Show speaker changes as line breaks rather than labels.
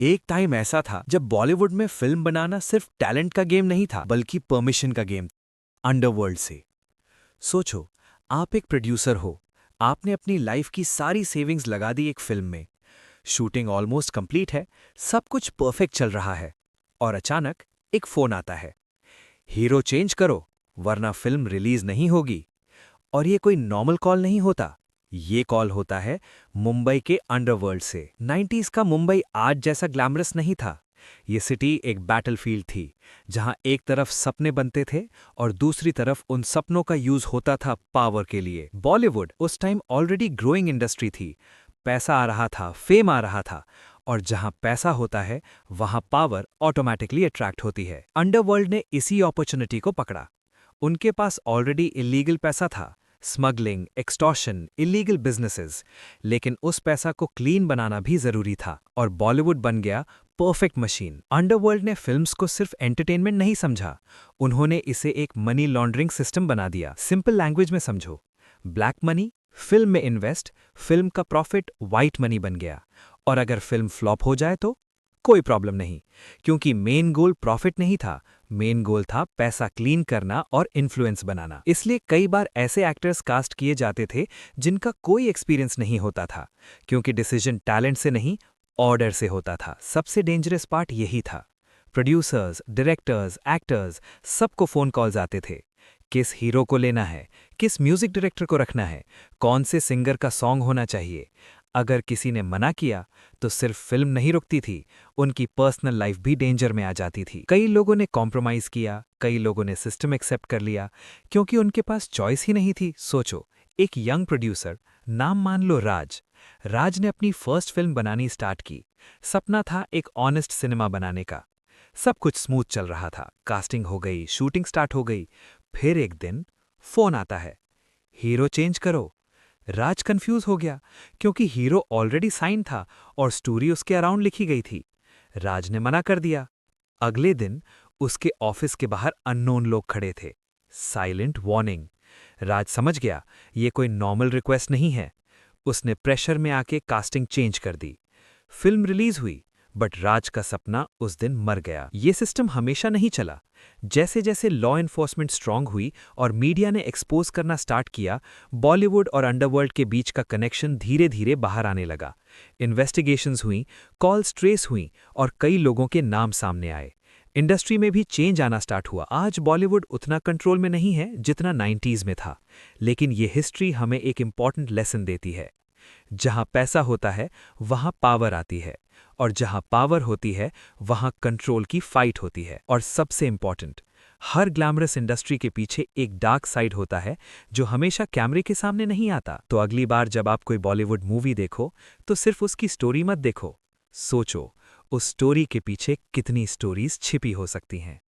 एक टाइम ऐसा था जब बॉलीवुड में फिल्म बनाना सिर्फ टैलेंट का गेम नहीं था बल्कि परमिशन का गेम। अंडरवर्ल्ड से सोचो, आप एक प्रोड्यूसर हो। आपने अपनी लाइफ की सारी सेविंग्स लगा दी एक फिल्म में। शूटिंग ऑलमोस्ट कंप्लीट है, सब कुछ परफेक्ट चल रहा है। और अचानक एक फोन आता है, हीरो चेंज करो वरना फिल्म रिलीज नहीं होगी। और ये कोई नॉर्मल कॉल नहीं होता, ये कॉल होता है मुंबई के अंडरवर्ल्ड से। 90s का मुंबई आज जैसा ग्लैमरस नहीं था। ये सिटी एक बैटलफील्ड थी, जहां एक तरफ सपने बनते थे और दूसरी तरफ उन सपनों का यूज होता था पावर के लिए। बॉलीवुड उस टाइम ऑलरेडी ग्रोइंग इंडस्ट्री थी। पैसा आ रहा था, फेम आ रहा था, और जहां पैसा होता है वहां पावर ऑटोमेटिकली अट्रैक्ट होती है। अंडरवर्ल्ड ने इसी अपॉर्चुनिटी को पकड़ा। उनके पास ऑलरेडी इलीगल पैसा था, स्मगलिंग, एक्सटॉर्शन, इलीगल बिजनेसेस। लेकिन उस पैसा को क्लीन बनाना भी जरूरी था, और बॉलीवुड बन गया परफेक्ट मशीन। अंडरवर्ल्ड ने फिल्म्स को सिर्फ एंटरटेनमेंट नहीं समझा, उन्होंने इसे एक मनी लॉन्ड्रिंग सिस्टम बना दिया। सिंपल लैंग्वेज में समझो, ब्लैक मनी फिल्म में इन्वेस्ट, फिल्म का प्रॉफिट व्हाइट मनी बन गया। और अगर फिल्म फ्लॉप हो जाए तो कोई प्रॉब्लम नहीं, क्योंकि मेन गोल प्रॉफिट नहीं था, मेन गोल था पैसा क्लीन करना और इन्फ्लुएंस बनाना। इसलिए कई बार ऐसे एक्टर्स कास्ट किए जाते थे जिनका कोई एक्सपीरियंस नहीं होता था, क्योंकि डिसीजन टैलेंट से नहीं, ऑर्डर से होता था। सबसे डेंजरस पार्ट यही था। प्रोड्यूसर्स, डायरेक्टर्स, एक्टर्स, सबको फोन कॉल्स आते थे। किस हीरो को लेना है, किस म्यूजिक डायरेक्टर को रखना है, कौन से सिंगर का सॉन्ग होना चाहिए। अगर किसी ने मना किया तो सिर्फ फिल्म नहीं रुकती थी, उनकी पर्सनल लाइफ भी डेंजर में आ जाती थी। कई लोगों ने कॉम्प्रोमाइज किया, कई लोगों ने सिस्टम एक्सेप्ट कर लिया, क्योंकि उनके पास चॉइस ही नहीं थी। सोचो, एक यंग प्रोड्यूसर, नाम मान लो राज। राज ने अपनी फर्स्ट फिल्म बनानी स्टार्ट की। सपना था एक ऑनेस्ट सिनेमा बनाने का। सब कुछ स्मूथ चल रहा था, कास्टिंग हो गई, शूटिंग स्टार्ट हो गई। फिर एक दिन फोन आता है, हीरो चेंज करो। राज कंफ्यूज हो गया, क्योंकि हीरो ऑलरेडी साइन था और स्टोरी उसके अराउंड लिखी गई थी। राज ने मना कर दिया। अगले दिन उसके ऑफिस के बाहर अननोन लोग खड़े थे। Silent warning. राज समझ गया, ये कोई नॉर्मल रिक्वेस्ट नहीं है। उसने प्रेशर में आके कास्टिंग चेंज कर दी। फिल्म रिलीज हुई, बट राज का सपना उस दिन मर गया। ये सिस्टम हमेशा नहीं चला। जैसे जैसे लॉ एनफोर्समेंट स्ट्रांग हुई और मीडिया ने एक्सपोज करना स्टार्ट किया, बॉलीवुड और अंडरवर्ल्ड के बीच का कनेक्शन धीरे धीरे बाहर आने लगा। इन्वेस्टिगेशंस हुई, कॉल्स ट्रेस हुई, और कई लोगों के नाम सामने आए। इंडस्ट्री में भी चेंज आना स्टार्ट हुआ। आज बॉलीवुड उतना कंट्रोल में नहीं है जितना 90s में था, लेकिन ये हिस्ट्री हमें एक इंपॉर्टेंट लेसन देती है। जहां पैसा होता है वहां पावर आती है, और जहां पावर होती है वहां कंट्रोल की फाइट होती है। और सबसे इंपॉर्टेंट, हर ग्लैमरस इंडस्ट्री के पीछे एक डार्क साइड होता है जो हमेशा कैमरे के सामने नहीं आता। तो अगली बार जब आप कोई बॉलीवुड मूवी देखो तो सिर्फ उसकी स्टोरी मत देखो, सोचो उस स्टोरी के पीछे कितनी स्टोरीज छिपी हो सकती हैं।